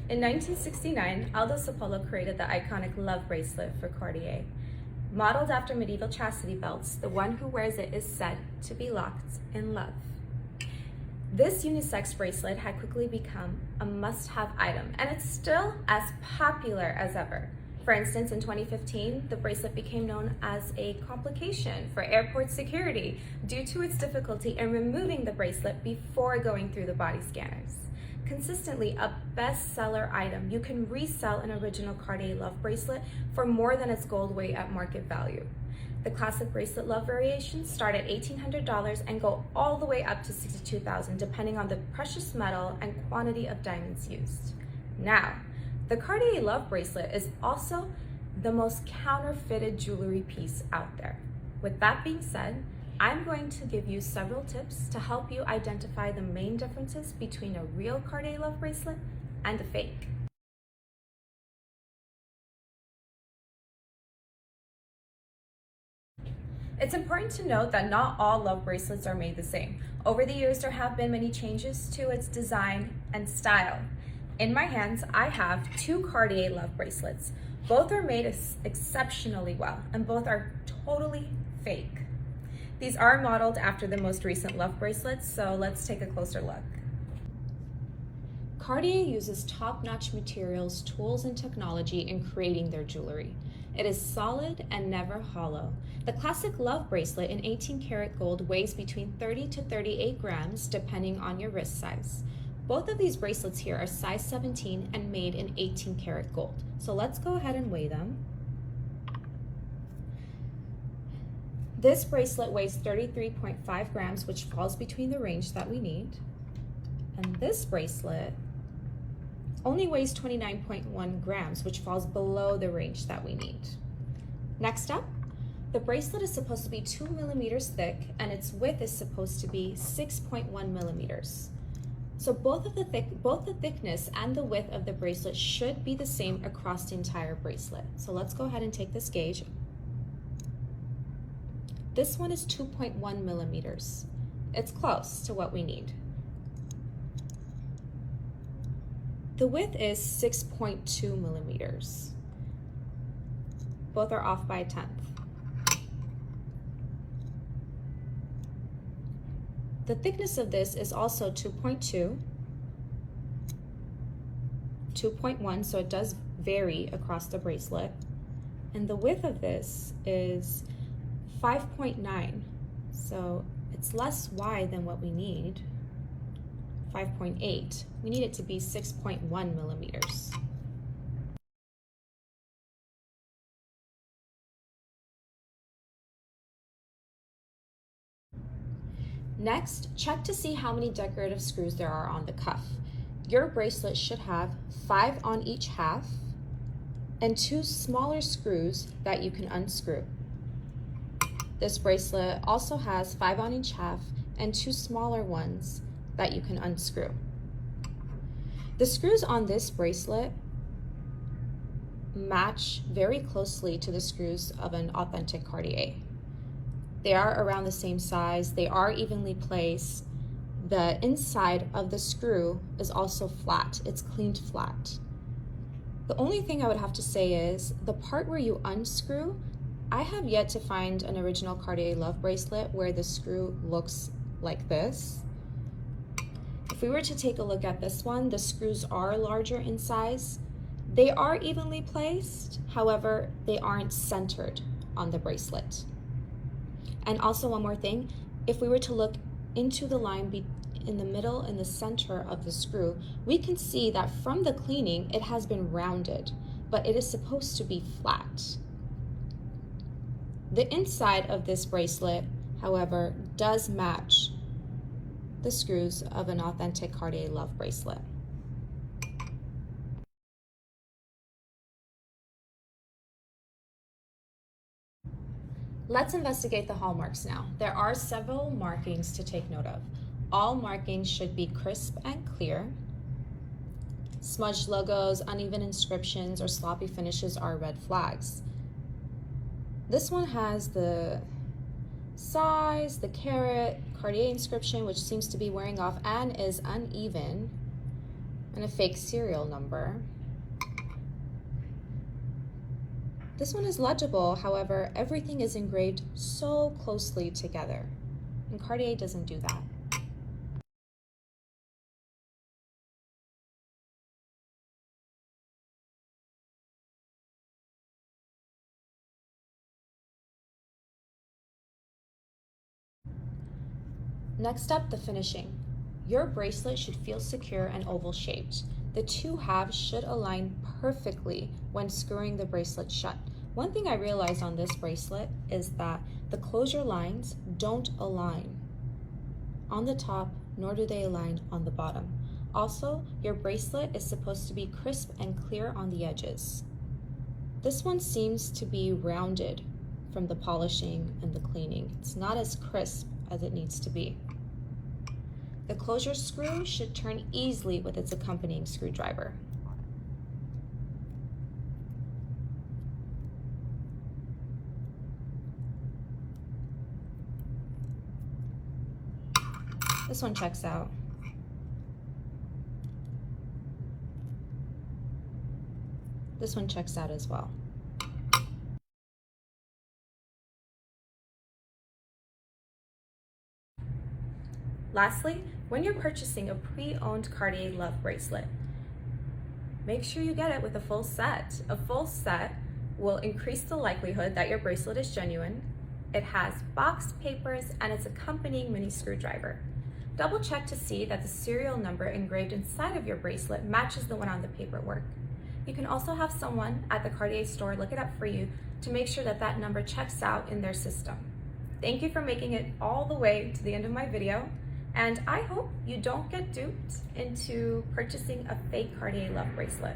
In 1969, Aldo Sepolo created the iconic Love Bracelet for Cartier. Modeled after medieval chastity belts, the one who wears it is said to be locked in love. This unisex bracelet had quickly become a must-have item, and it's still as popular as ever. For instance, in 2015, the bracelet became known as a complication for airport security due to its difficulty in removing the bracelet before going through the body scanners. Consistently a bestseller item, you can resell an original Cartier Love Bracelet for more than its gold weight at market value. The classic bracelet love variations start at $1,800 and go all the way up to $62,000, depending on the precious metal and quantity of diamonds used. Now, the Cartier Love Bracelet is also the most counterfeited jewelry piece out there. With that being said, I'm going to give you several tips to help you identify the main differences between a real Cartier Love Bracelet and a fake. It's important to note that not all love bracelets are made the same. Over the years, there have been many changes to its design and style. In my hands, I have two Cartier Love Bracelets. Both are made exceptionally well, and both are totally fake. These are modeled after the most recent Love Bracelets, so let's take a closer look. Cartier uses top-notch materials, tools, and technology in creating their jewelry. It is solid and never hollow. The classic Love Bracelet in 18-karat gold weighs between 30 to 38 grams, depending on your wrist size. Both of these bracelets here are size 17 and made in 18-karat gold. So let's go ahead and weigh them. This bracelet weighs 33.5 grams, which falls between the range that we need. And this bracelet only weighs 29.1 grams, which falls below the range that we need. Next up, the bracelet is supposed to be 2 millimeters thick, and its width is supposed to be 6.1 millimeters. So both the thickness and the width of the bracelet should be the same across the entire bracelet. So let's go ahead and take this gauge. This one is 2.1 millimeters. It's close to what we need. The width is 6.2 millimeters. Both are off by a tenth. The thickness of this is also 2.2, 2.1, so it does vary across the bracelet. And the width of this is 5.9, so it's less wide than what we need. 5.8. We need it to be 6.1 millimeters. Next, check to see how many decorative screws there are on the cuff. Your bracelet should have 5 on each half and 2 smaller screws that you can unscrew. This bracelet also has 5 on each half and 2 smaller ones that you can unscrew. The screws on this bracelet match very closely to the screws of an authentic Cartier. They are around the same size, they are evenly placed. The inside of the screw is also flat, it's cleaned flat. The only thing I would have to say is the part where you unscrew, I have yet to find an original Cartier Love Bracelet where the screw looks like this. If we were to take a look at this one, the screws are larger in size. They are evenly placed, however, they aren't centered on the bracelet. And also one more thing, if we were to look into the line in the middle and the center of the screw, we can see that from the cleaning, it has been rounded, but it is supposed to be flat. The inside of this bracelet, however, does match the screws of an authentic Cartier Love Bracelet. Let's investigate the hallmarks now. There are several markings to take note of. All markings should be crisp and clear. Smudged logos, uneven inscriptions, or sloppy finishes are red flags. This one has the size, the carat, Cartier inscription, which seems to be wearing off and is uneven. and a fake serial number. This one is legible, however, everything is engraved so closely together, and Cartier doesn't do that. Next up, the finishing. Your bracelet should feel secure and oval shaped. The two halves should align perfectly when screwing the bracelet shut. One thing I realized on this bracelet is that the closure lines don't align on the top, nor do they align on the bottom. Also, your bracelet is supposed to be crisp and clear on the edges. This one seems to be rounded from the polishing and the cleaning. It's not as crisp as it needs to be. The closure screw should turn easily with its accompanying screwdriver. This one checks out. This one checks out as well. Lastly, when you're purchasing a pre-owned Cartier Love Bracelet, make sure you get it with a full set. A full set will increase the likelihood that your bracelet is genuine. It has boxed papers and its accompanying mini screwdriver. Double check to see that the serial number engraved inside of your bracelet matches the one on the paperwork. You can also have someone at the Cartier store look it up for you to make sure that that number checks out in their system. Thank you for making it all the way to the end of my video, and I hope you don't get duped into purchasing a fake Cartier Love Bracelet.